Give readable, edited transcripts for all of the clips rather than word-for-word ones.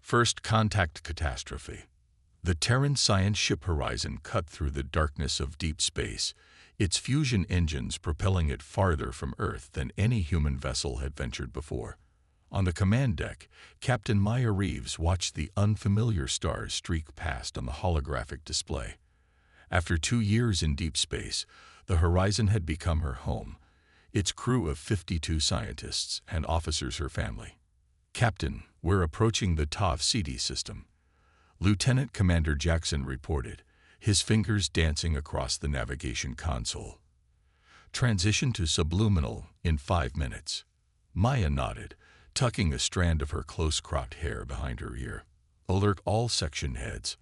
First contact catastrophe. The Terran science ship Horizon cut through the darkness of deep space, its fusion engines propelling it farther from Earth than any human vessel had ventured before. On the command deck, Captain Maya Reeves watched the unfamiliar stars streak past on the holographic display. After 2 years in deep space, the Horizon had become her home, its crew of 52 scientists and officers her family. "Captain, we're approaching the Tav Ceti system," Lieutenant Commander Jackson reported, his fingers dancing across the navigation console. "Transition to subliminal in 5 minutes." Maya nodded, tucking a strand of her close-cropped hair behind her ear. "Alert all section heads.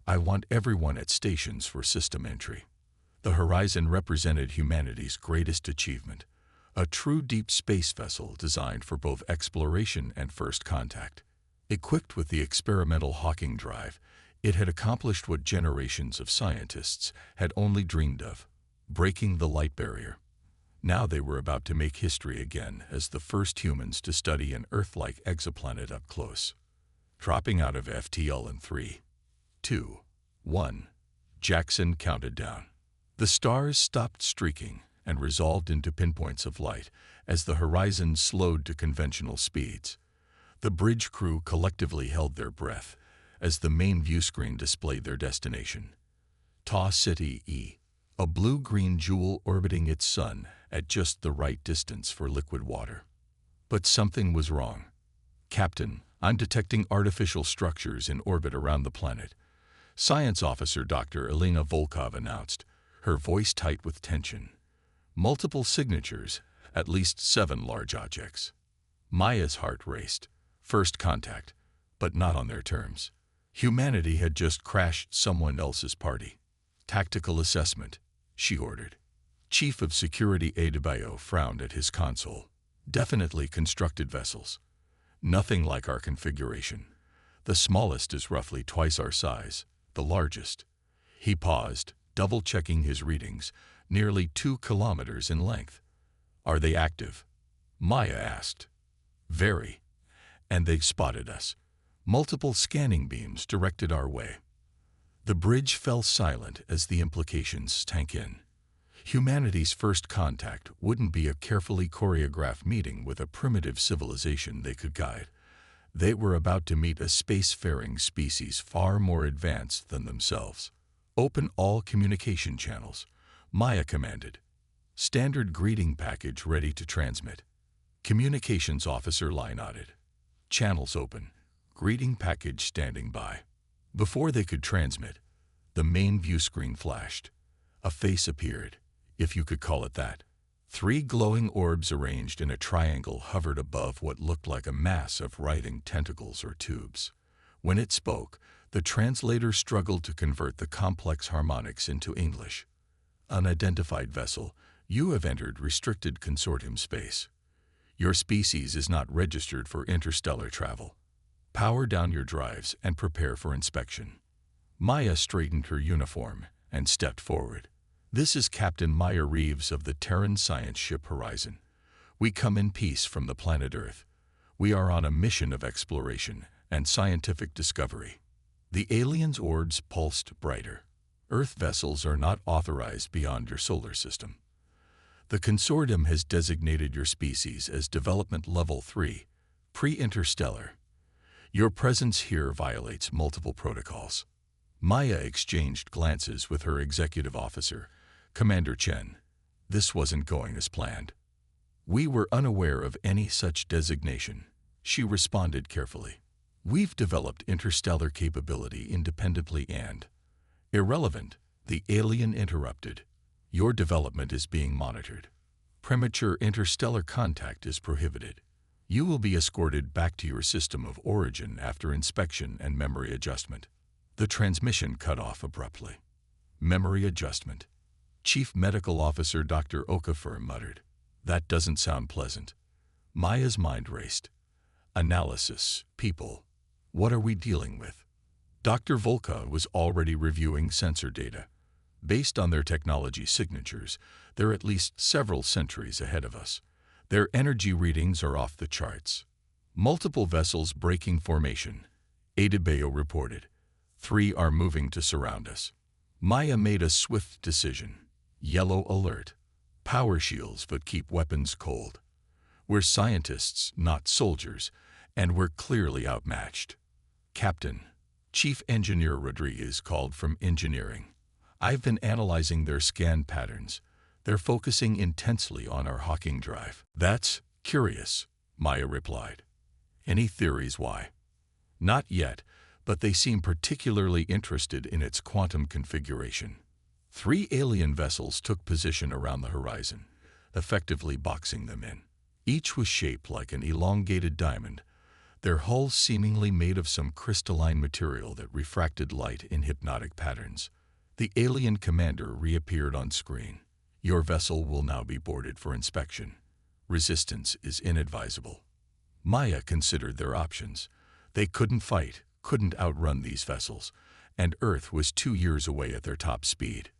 I want everyone at stations for system entry." The Horizon represented humanity's greatest achievement, a true deep space vessel designed for both exploration and first contact. Equipped with the experimental Hawking drive, it had accomplished what generations of scientists had only dreamed of, breaking the light barrier. Now they were about to make history again as the first humans to study an Earth-like exoplanet up close. Dropping out of FTL in 3, 2, 1, Jackson counted down. The stars stopped streaking and resolved into pinpoints of light as the Horizon slowed to conventional speeds. The bridge crew collectively held their breath as the main view screen displayed their destination. Tav Ceti E, a blue-green jewel orbiting its sun at just the right distance for liquid water. But something was wrong. "Captain, I'm detecting artificial structures in orbit around the planet," Science Officer Dr. Elena Volkov announced, her voice tight with tension. "Multiple signatures, at least 7 large objects." Maya's heart raced. First contact, but not on their terms. Humanity had just crashed someone else's party. "Tactical assessment," she ordered. Chief of Security Adebayo frowned at his console. "Definitely constructed vessels. Nothing like our configuration. The smallest is roughly twice our size, the largest." He paused, double-checking his readings, nearly 2 kilometers in length. "Are they active?" Maya asked. "Very. And they've spotted us." Multiple scanning beams directed our way. The bridge fell silent as the implications sank in. Humanity's first contact wouldn't be a carefully choreographed meeting with a primitive civilization they could guide. They were about to meet a spacefaring species far more advanced than themselves. "Open all communication channels," Maya commanded. "Standard greeting package ready to transmit." Communications Officer Lai nodded. "Channels open. Greeting package standing by." Before they could transmit, the main view screen flashed. A face appeared, if you could call it that. 3 glowing orbs arranged in a triangle hovered above what looked like a mass of writhing tentacles or tubes. When it spoke, the translator struggled to convert the complex harmonics into English. "Unidentified vessel, you have entered restricted consortium space. Your species is not registered for interstellar travel. Power down your drives and prepare for inspection." Maya straightened her uniform and stepped forward. "This is Captain Maya Reeves of the Terran science ship Horizon. We come in peace from the planet Earth. We are on a mission of exploration and scientific discovery." The aliens' orbs pulsed brighter. "Earth vessels are not authorized beyond your solar system. The consortium has designated your species as Development Level 3, pre-interstellar. Your presence here violates multiple protocols." Maya exchanged glances with her executive officer, Commander Chen. This wasn't going as planned. "We were unaware of any such designation," she responded carefully. "We've developed interstellar capability independently and—" "Irrelevant," the alien interrupted. "Your development is being monitored. Premature interstellar contact is prohibited. You will be escorted back to your system of origin after inspection and memory adjustment." The transmission cut off abruptly. "Memory adjustment?" Chief Medical Officer Dr. Okafor muttered. "That doesn't sound pleasant." Maya's mind raced. "Analysis, people. What are we dealing with?" Dr. Volkov was already reviewing sensor data. "Based on their technology signatures, they're at least several centuries ahead of us. Their energy readings are off the charts. Multiple vessels breaking formation. Adebayo reported. 3 are moving to surround us. Maya made a swift decision. Yellow alert. Power shields but keep weapons cold. We're scientists, not soldiers, and we're clearly outmatched. Captain, Chief Engineer Rodriguez called from engineering. I've been analyzing their scan patterns. They're focusing intensely on our Hawking drive. That's curious, Maya replied. Any theories why? Not yet, but they seem particularly interested in its quantum configuration. 3 alien vessels took position around the horizon, effectively boxing them in. Each was shaped like an elongated diamond, their hulls seemingly made of some crystalline material that refracted light in hypnotic patterns. The alien commander reappeared on screen. Your vessel will now be boarded for inspection. Resistance is inadvisable. Maya considered their options. They couldn't fight, couldn't outrun these vessels, and Earth was 2 years away at their top speed.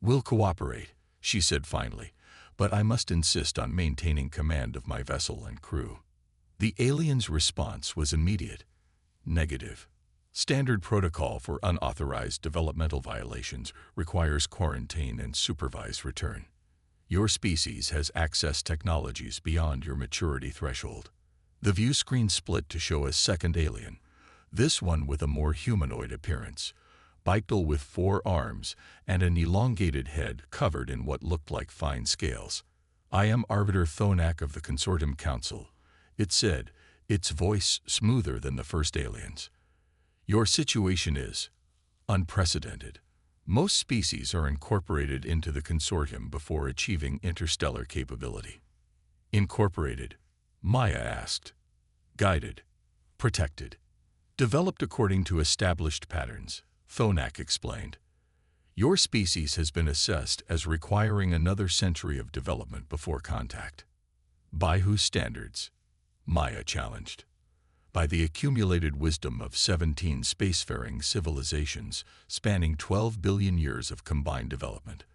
We'll cooperate, she said finally, but I must insist on maintaining command of my vessel and crew. The alien's response was immediate. Negative. Standard protocol for unauthorized developmental violations requires quarantine and supervised return. Your species has accessed technologies beyond your maturity threshold. The view screen split to show a second alien, this one with a more humanoid appearance, bipedal with 4 arms and an elongated head covered in what looked like fine scales. I am Arbiter Thonak of the Consortium Council, it said, its voice smoother than the first alien's. Your situation is unprecedented. Most species are incorporated into the consortium before achieving interstellar capability. Incorporated? Maya asked. Guided. Protected. Developed according to established patterns, Thonak explained. Your species has been assessed as requiring another century of development before contact. By whose standards? Maya challenged. By the accumulated wisdom of 17 spacefaring civilizations spanning 12 billion years of combined development,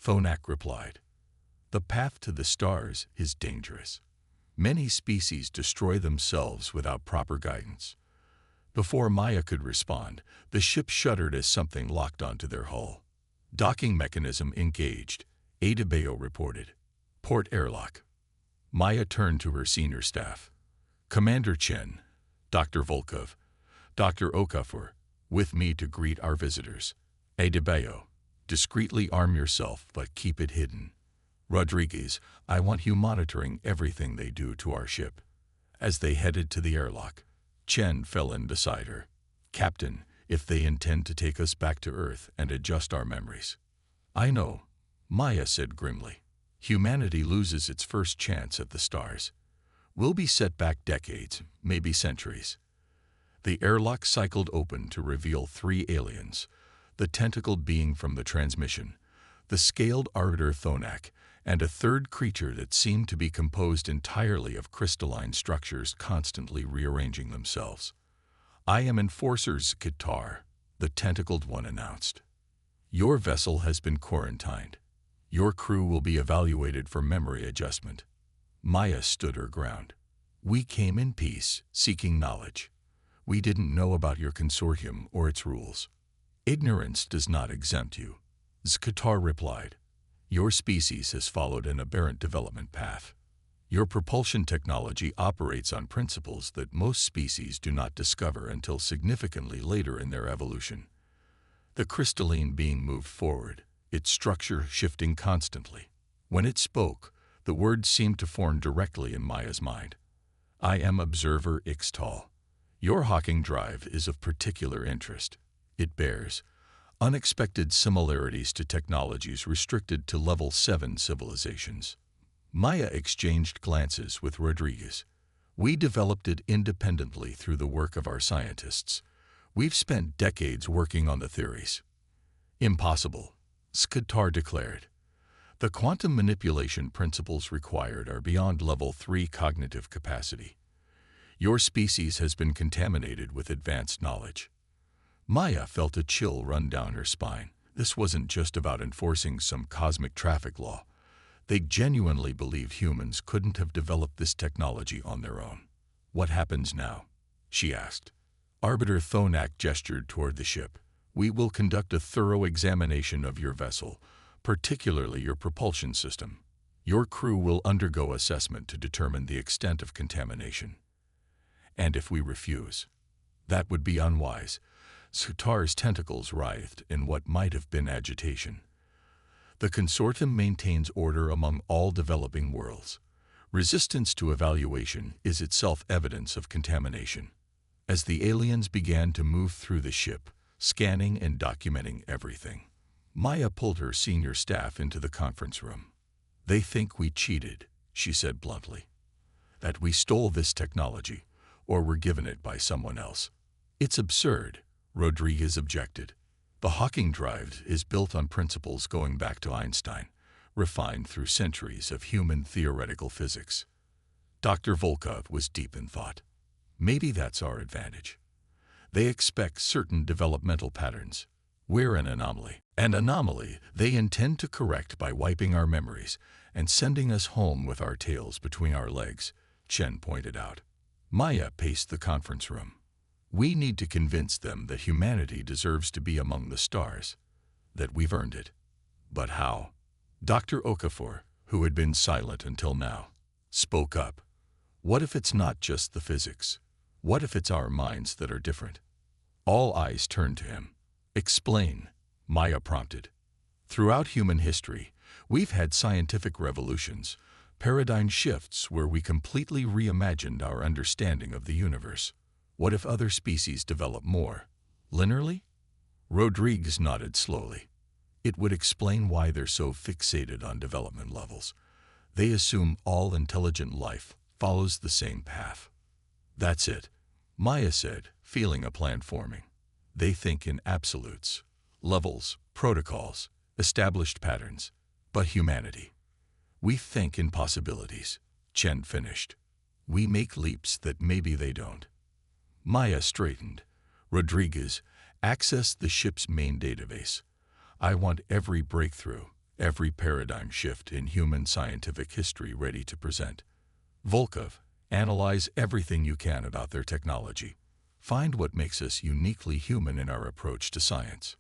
Thonak replied. The path to the stars is dangerous. Many species destroy themselves without proper guidance. Before Maya could respond, the ship shuddered as something locked onto their hull. Docking mechanism engaged, Adebayo reported. Port airlock. Maya turned to her senior staff. Commander Chen, Dr. Volkov, Dr. Okafor, with me to greet our visitors. Adebayo, discreetly arm yourself but keep it hidden. Rodriguez, I want you monitoring everything they do to our ship. As they headed to the airlock, Chen fell in beside her. Captain, if they intend to take us back to Earth and adjust our memories. I know, Maya said grimly. Humanity loses its first chance at the stars. We'll be set back decades, maybe centuries. The airlock cycled open to reveal 3 aliens, the tentacled being from the transmission, the scaled Arbiter Thonak, and a third creature that seemed to be composed entirely of crystalline structures constantly rearranging themselves. I am Enforcer Zkatar, the tentacled one announced. Your vessel has been quarantined. Your crew will be evaluated for memory adjustment. Maya stood her ground. We came in peace, seeking knowledge. We didn't know about your consortium or its rules. Ignorance does not exempt you, Zkatar replied. Your species has followed an aberrant development path. Your propulsion technology operates on principles that most species do not discover until significantly later in their evolution. The crystalline being moved forward, its structure shifting constantly. When it spoke, the words seemed to form directly in Maya's mind. I am Observer Ixtal. Your Hawking drive is of particular interest. It bears unexpected similarities to technologies restricted to Level 7 civilizations. Maya exchanged glances with Rodriguez. We developed it independently through the work of our scientists. We've spent decades working on the theories. Impossible, Zkatar declared. The quantum manipulation principles required are beyond Level 3 cognitive capacity. Your species has been contaminated with advanced knowledge. Maya felt a chill run down her spine. This wasn't just about enforcing some cosmic traffic law. They genuinely believed humans couldn't have developed this technology on their own. What happens now? She asked. Arbiter Thonak gestured toward the ship. We will conduct a thorough examination of your vessel, particularly your propulsion system. Your crew will undergo assessment to determine the extent of contamination. And if we refuse, that would be unwise. Sutar's tentacles writhed in what might have been agitation. The consortium maintains order among all developing worlds. Resistance to evaluation is itself evidence of contamination. As the aliens began to move through the ship, scanning and documenting everything, Maya pulled her senior staff into the conference room. They think we cheated, she said bluntly. That we stole this technology, or were given it by someone else. It's absurd, Rodriguez objected. The Hawking drive is built on principles going back to Einstein, refined through centuries of human theoretical physics. Dr. Volkov was deep in thought. Maybe that's our advantage. They expect certain developmental patterns. We're an anomaly. An anomaly they intend to correct by wiping our memories and sending us home with our tails between our legs, Chen pointed out. Maya paced the conference room. We need to convince them that humanity deserves to be among the stars, that we've earned it. But how? Dr. Okafor, who had been silent until now, spoke up. What if it's not just the physics? What if it's our minds that are different? All eyes turned to him. Explain, Maya prompted. Throughout human history, we've had scientific revolutions, paradigm shifts where we completely reimagined our understanding of the universe. What if other species develop more linearly? Rodriguez nodded slowly. It would explain why they're so fixated on development levels. They assume all intelligent life follows the same path. That's it, Maya said, feeling a plan forming. They think in absolutes, levels, protocols, established patterns. But humanity, we think in possibilities, Chen finished. We make leaps that maybe they don't. Maya straightened. Rodriguez accessed the ship's main database. I want every breakthrough, every paradigm shift in human scientific history ready to present. Volkov, analyze everything you can about their technology. Find what makes us uniquely human in our approach to science.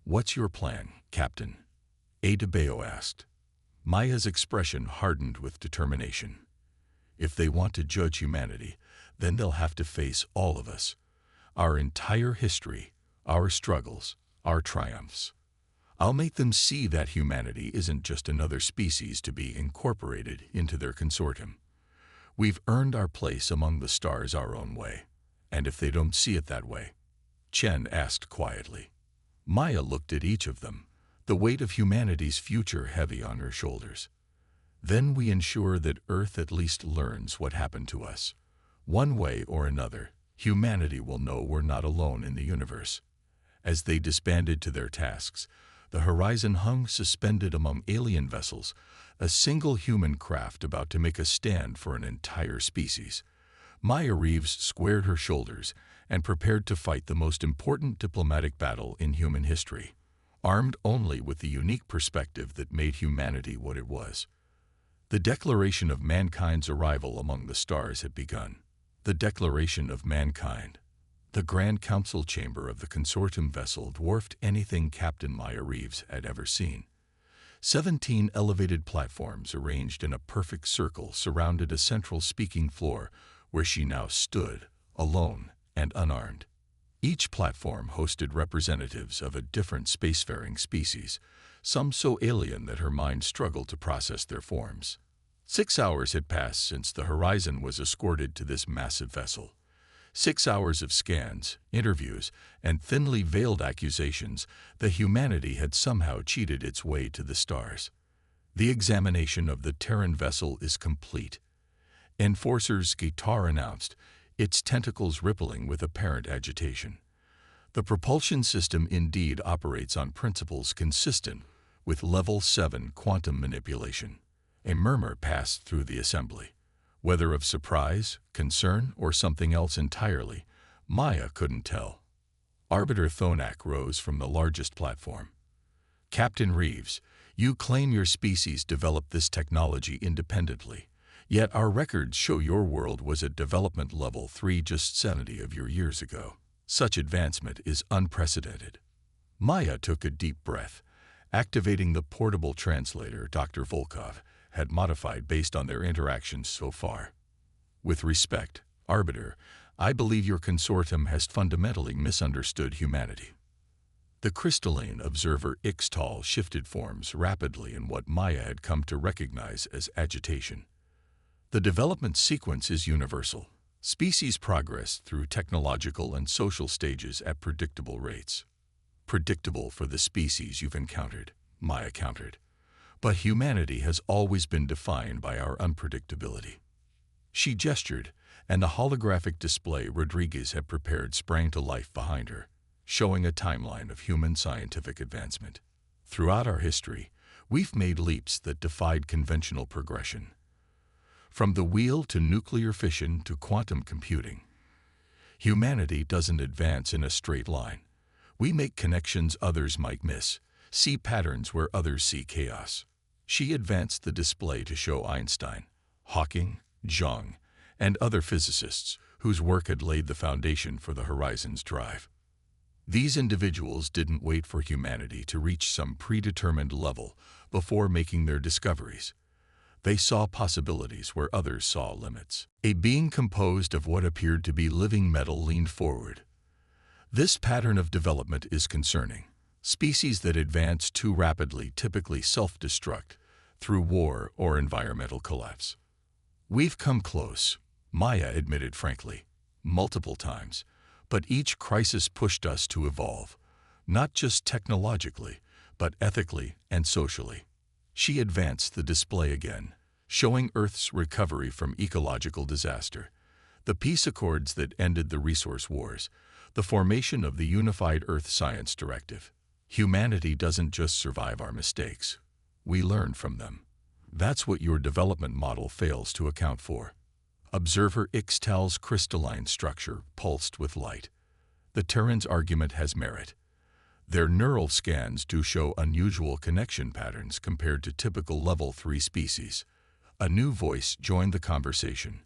What's your plan, Captain? Adebayo asked. Maya's expression hardened with determination. If they want to judge humanity, then they'll have to face all of us. Our entire history, our struggles, our triumphs. I'll make them see that humanity isn't just another species to be incorporated into their consortium. We've earned our place among the stars our own way. And if they don't see it that way? Chen asked quietly. Maya looked at each of them, the weight of humanity's future heavy on her shoulders. Then we ensure that Earth at least learns what happened to us. One way or another, humanity will know we're not alone in the universe. As they disbanded to their tasks, the horizon hung suspended among alien vessels, a single human craft about to make a stand for an entire species. Maya Reeves squared her shoulders and prepared to fight the most important diplomatic battle in human history, armed only with the unique perspective that made humanity what it was. The declaration of mankind's arrival among the stars had begun. The declaration of mankind. The Grand Council chamber of the consortium vessel dwarfed anything Captain Maya Reeves had ever seen. 17 elevated platforms arranged in a perfect circle surrounded a central speaking floor where she now stood, alone and unarmed. Each platform hosted representatives of a different spacefaring species, some so alien that her mind struggled to process their forms. 6 hours had passed since the Horizon was escorted to this massive vessel. 6 hours of scans, interviews, and thinly veiled accusations that humanity had somehow cheated its way to the stars. The examination of the Terran vessel is complete. Enforcer's guitar announced, its tentacles rippling with apparent agitation. The propulsion system indeed operates on principles consistent with Level 7 quantum manipulation. A murmur passed through the assembly. Whether of surprise, concern, or something else entirely, Maya couldn't tell. Arbiter Thonak rose from the largest platform. Captain Reeves, you claim your species developed this technology independently, yet our records show your world was at development level 3 just 70 of your years ago. Such advancement is unprecedented. Maya took a deep breath, activating the portable translator Dr. Volkov had modified based on their interactions so far. With respect, Arbiter, I believe your consortium has fundamentally misunderstood humanity. The crystalline observer Ixtal shifted forms rapidly in what Maya had come to recognize as agitation. The development sequence is universal. Species progress through technological and social stages at predictable rates. Predictable for the species you've encountered, Maya countered. But humanity has always been defined by our unpredictability. She gestured, and the holographic display Rodriguez had prepared sprang to life behind her, showing a timeline of human scientific advancement. Throughout our history, we've made leaps that defied conventional progression. From the wheel to nuclear fission to quantum computing, humanity doesn't advance in a straight line. We make connections others might miss, see patterns where others see chaos. She advanced the display to show Einstein, Hawking, Jung, and other physicists whose work had laid the foundation for the horizon's drive. These individuals didn't wait for humanity to reach some predetermined level before making their discoveries. They saw possibilities where others saw limits. A being composed of what appeared to be living metal leaned forward. This pattern of development is concerning. Species that advance too rapidly typically self-destruct through war or environmental collapse. We've come close, Maya admitted frankly, multiple times, but each crisis pushed us to evolve, not just technologically, but ethically and socially. She advanced the display again, showing Earth's recovery from ecological disaster, the peace accords that ended the resource wars, the formation of the Unified Earth Science Directive. Humanity doesn't just survive our mistakes. We learn from them. That's what your development model fails to account for. Observer Ixtal's crystalline structure pulsed with light. The Terran's argument has merit. Their neural scans do show unusual connection patterns compared to typical Level 3 species. A new voice joined the conversation,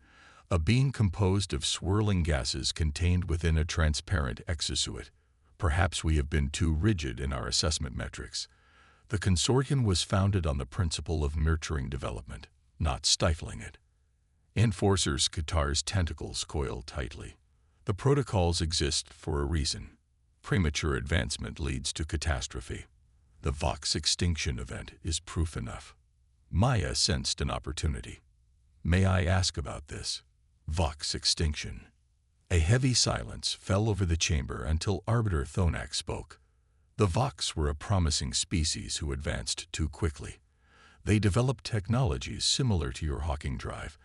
a being composed of swirling gases contained within a transparent exosuit. Perhaps we have been too rigid in our assessment metrics. The consortium was founded on the principle of nurturing development, not stifling it. Enforcer's Qatar's tentacles coiled tightly. The protocols exist for a reason. Premature advancement leads to catastrophe. The Vox extinction event is proof enough. Maya sensed an opportunity. May I ask about this? Vox extinction. A heavy silence fell over the chamber until Arbiter Thonak spoke. The Vox were a promising species who advanced too quickly. They developed technologies similar to your Hawking drive,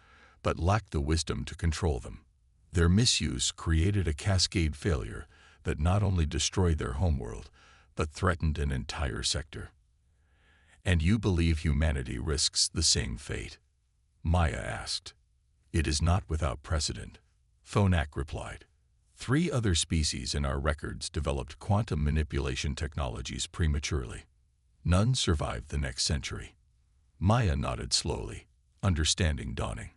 but lacked the wisdom to control them. Their misuse created a cascade failure that not only destroyed their homeworld, but threatened an entire sector. And you believe humanity risks the same fate? Maya asked. It is not without precedent, Thonak replied. 3 other species in our records developed quantum manipulation technologies prematurely. None survived the next century. Maya nodded slowly, understanding dawning.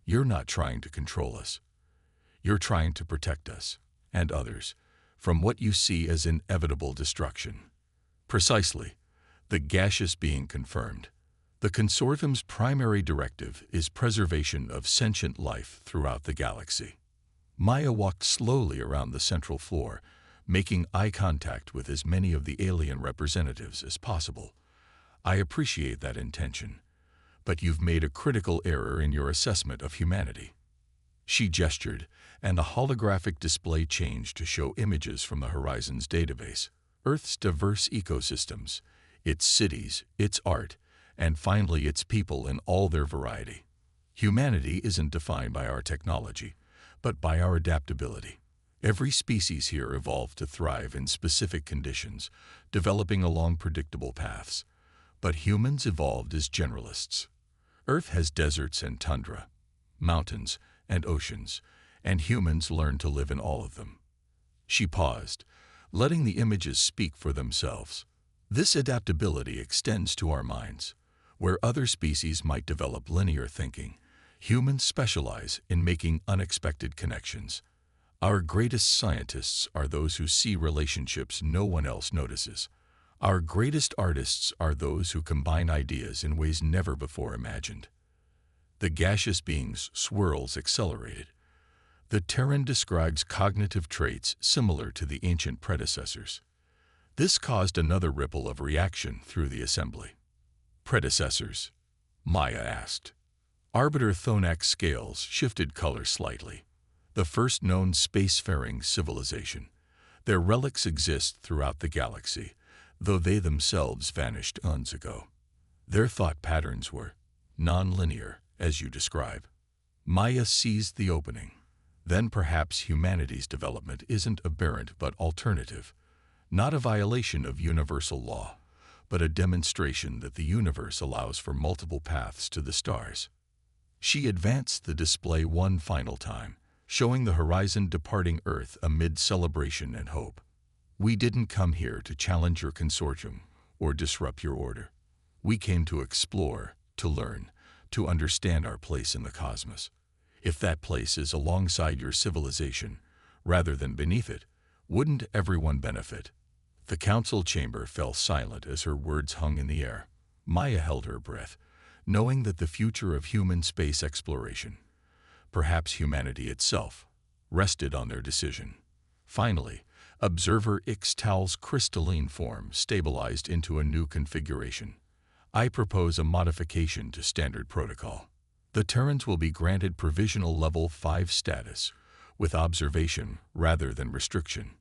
You're not trying to control us. You're trying to protect us, and others, from what you see as inevitable destruction. Precisely, the gaseous being confirmed. The consortium's primary directive is preservation of sentient life throughout the galaxy. Maya walked slowly around the central floor, making eye contact with as many of the alien representatives as possible. I appreciate that intention, but you've made a critical error in your assessment of humanity. She gestured, and a holographic display changed to show images from the Horizons database, Earth's diverse ecosystems, its cities, its art, and finally its people in all their variety. Humanity isn't defined by our technology, but by our adaptability. Every species here evolved to thrive in specific conditions, developing along predictable paths. But humans evolved as generalists. Earth has deserts and tundra, mountains and oceans, and humans learn to live in all of them. She paused, letting the images speak for themselves. This adaptability extends to our minds. Where other species might develop linear thinking, humans specialize in making unexpected connections. Our greatest scientists are those who see relationships no one else notices. Our greatest artists are those who combine ideas in ways never before imagined. The gaseous being's swirls accelerated. The Terran describes cognitive traits similar to the ancient predecessors. This caused another ripple of reaction through the assembly. Predecessors? Maya asked. Arbiter Thonak's scales shifted color slightly. The first known spacefaring civilization. Their relics exist throughout the galaxy, though they themselves vanished eons ago. Their thought patterns were non-linear, as you describe. Maya seized the opening. Then perhaps humanity's development isn't aberrant but alternative, not a violation of universal law, but a demonstration that the universe allows for multiple paths to the stars. She advanced the display one final time, showing the horizon departing Earth amid celebration and hope. We didn't come here to challenge your consortium or disrupt your order. We came to explore, to learn, to understand our place in the cosmos. If that place is alongside your civilization, rather than beneath it, wouldn't everyone benefit? The council chamber fell silent as her words hung in the air. Maya held her breath, knowing that the future of human space exploration, perhaps humanity itself, rested on their decision. Finally, Observer Ixtal's crystalline form stabilized into a new configuration. I propose a modification to standard protocol. The Terrans will be granted provisional level 5 status, with observation rather than restriction.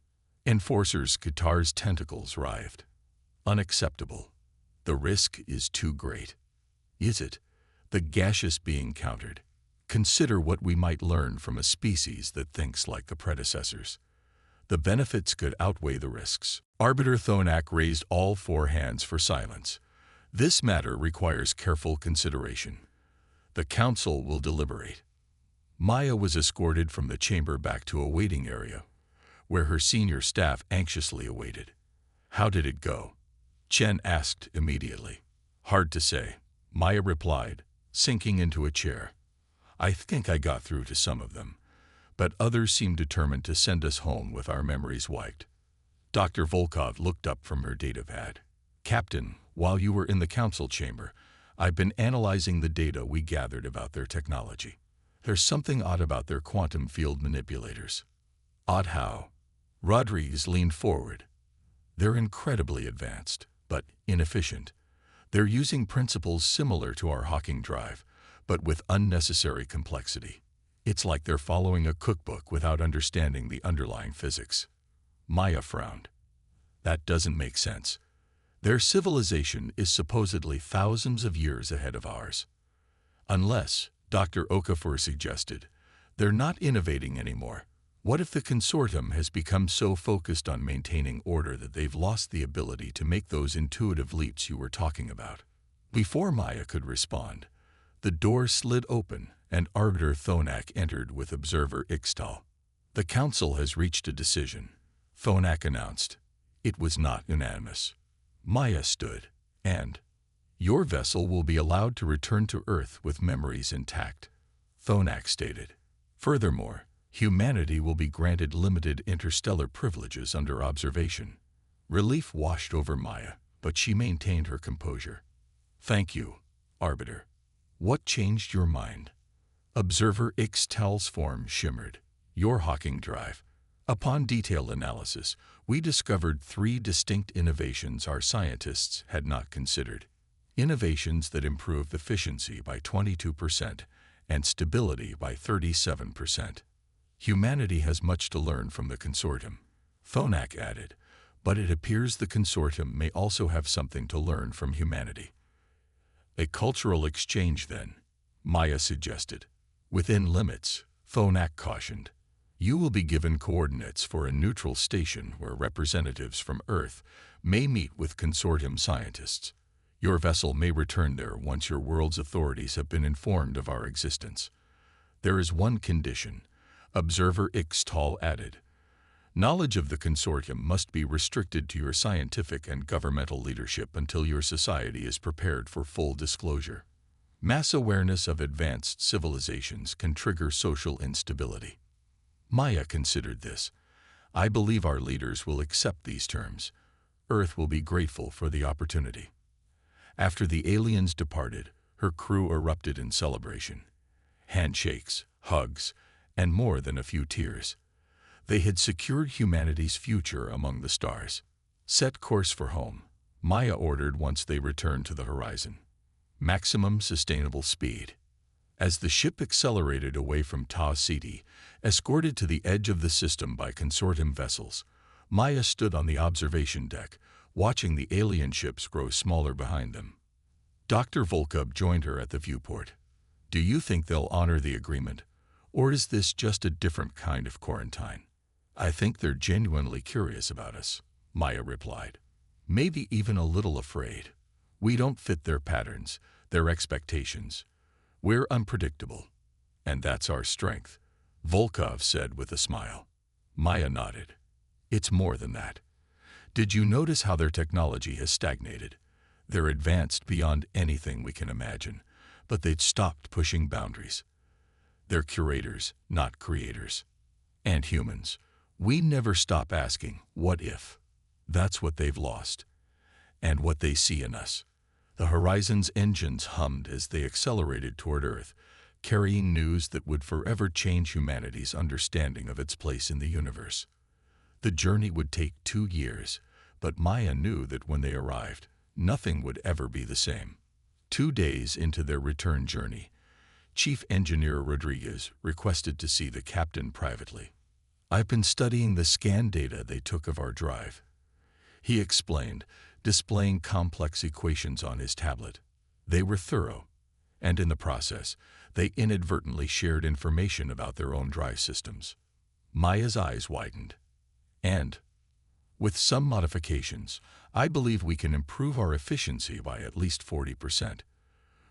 Enforcers Qatar's tentacles writhed. Unacceptable. The risk is too great. Is it? The gaseous being countered. Consider what we might learn from a species that thinks like the predecessors. The benefits could outweigh the risks. Arbiter Thonak raised all 4 hands for silence. This matter requires careful consideration. The council will deliberate. Maya was escorted from the chamber back to a waiting area, where her senior staff anxiously awaited. How did it go? Chen asked immediately. Hard to say, Maya replied, sinking into a chair. I think I got through to some of them, but others seem determined to send us home with our memories wiped. Dr. Volkov looked up from her datapad. Captain, while you were in the council chamber, I've been analyzing the data we gathered about their technology. There's something odd about their quantum field manipulators. Odd how? Rodriguez leaned forward. They're incredibly advanced, but inefficient. They're using principles similar to our Hawking drive, but with unnecessary complexity. It's like they're following a cookbook without understanding the underlying physics. Maya frowned. That doesn't make sense. Their civilization is supposedly thousands of years ahead of ours. Unless, Dr. Okafor suggested, they're not innovating anymore. What if the consortium has become so focused on maintaining order that they've lost the ability to make those intuitive leaps you were talking about? Before Maya could respond, the door slid open and Arbiter Thonak entered with Observer Ixtal. The council has reached a decision, Thonak announced. It was not unanimous. Maya stood, and your vessel will be allowed to return to Earth with memories intact, Thonak stated. Furthermore, humanity will be granted limited interstellar privileges under observation. Relief washed over Maya, but she maintained her composure. Thank you, Arbiter. What changed your mind? Observer Ixtal's form shimmered. Your Hawking drive. Upon detailed analysis, we discovered 3 distinct innovations our scientists had not considered. Innovations that improve efficiency by 22% and stability by 37%. Humanity has much to learn from the consortium, Thonak added, but it appears the consortium may also have something to learn from humanity. A cultural exchange then, Maya suggested. Within limits, Thonak cautioned. You will be given coordinates for a neutral station where representatives from Earth may meet with consortium scientists. Your vessel may return there once your world's authorities have been informed of our existence. There is one condition, Observer Ixtal added. Knowledge of the consortium must be restricted to your scientific and governmental leadership until your society is prepared for full disclosure. Mass awareness of advanced civilizations can trigger social instability. Maya considered this. I believe our leaders will accept these terms. Earth will be grateful for the opportunity. After the aliens departed, her crew erupted in celebration. Handshakes, hugs, and more than a few tears. They had secured humanity's future among the stars. Set course for home, Maya ordered once they returned to the horizon. Maximum sustainable speed. As the ship accelerated away from Tau Ceti, escorted to the edge of the system by consortium vessels, Maya stood on the observation deck, watching the alien ships grow smaller behind them. Dr. Volkov joined her at the viewport. Do you think they'll honor the agreement, or is this just a different kind of quarantine? I think they're genuinely curious about us, Maya replied. Maybe even a little afraid. We don't fit their patterns, their expectations. We're unpredictable, and that's our strength, Volkov said with a smile. Maya nodded. It's more than that. Did you notice how their technology has stagnated? They're advanced beyond anything we can imagine, but they've stopped pushing boundaries. They're curators, not creators. And humans, we never stop asking, what if? That's what they've lost. And what they see in us. The Horizon's engines hummed as they accelerated toward Earth, carrying news that would forever change humanity's understanding of its place in the universe. The journey would take 2 years, but Maya knew that when they arrived, nothing would ever be the same. 2 days into their return journey, Chief Engineer Rodriguez requested to see the captain privately. I've been studying the scan data they took of our drive, he explained, displaying complex equations on his tablet. They were thorough, and in the process, they inadvertently shared information about their own drive systems. Maya's eyes widened. And, with some modifications, I believe we can improve our efficiency by at least 40%.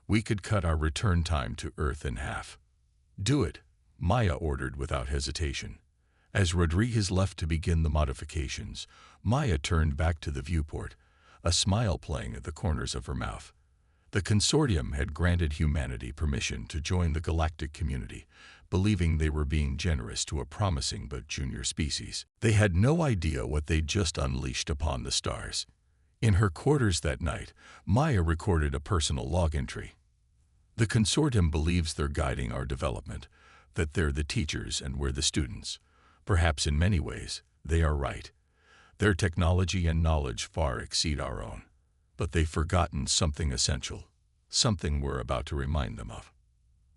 We could cut our return time to Earth in half. Do it, Maya ordered without hesitation. As Rodriguez left to begin the modifications, Maya turned back to the viewport, a smile playing at the corners of her mouth. The consortium had granted humanity permission to join the galactic community, believing they were being generous to a promising but junior species. They had no idea what they'd just unleashed upon the stars. In her quarters that night, Maya recorded a personal log entry. The consortium believes they're guiding our development, that they're the teachers and we're the students. Perhaps in many ways, they are right. Their technology and knowledge far exceed our own. But they've forgotten something essential, something we're about to remind them of.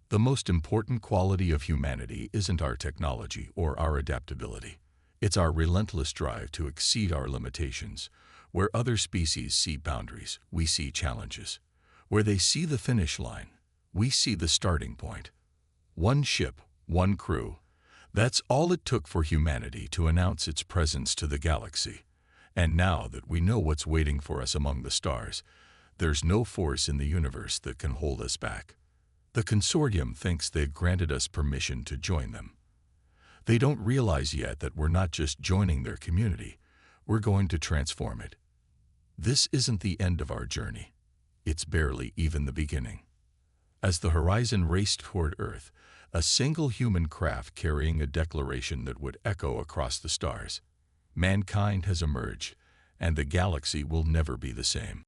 The most important quality of humanity isn't our technology or our adaptability. It's our relentless drive to exceed our limitations. Where other species see boundaries, we see challenges. Where they see the finish line, we see the starting point. One ship, one crew. That's all it took for humanity to announce its presence to the galaxy. And now that we know what's waiting for us among the stars, there's no force in the universe that can hold us back. The consortium thinks they've granted us permission to join them. They don't realize yet that we're not just joining their community, we're going to transform it. This isn't the end of our journey. It's barely even the beginning. As the Horizon raced toward Earth, a single human craft carrying a declaration that would echo across the stars. Mankind has emerged, and the galaxy will never be the same.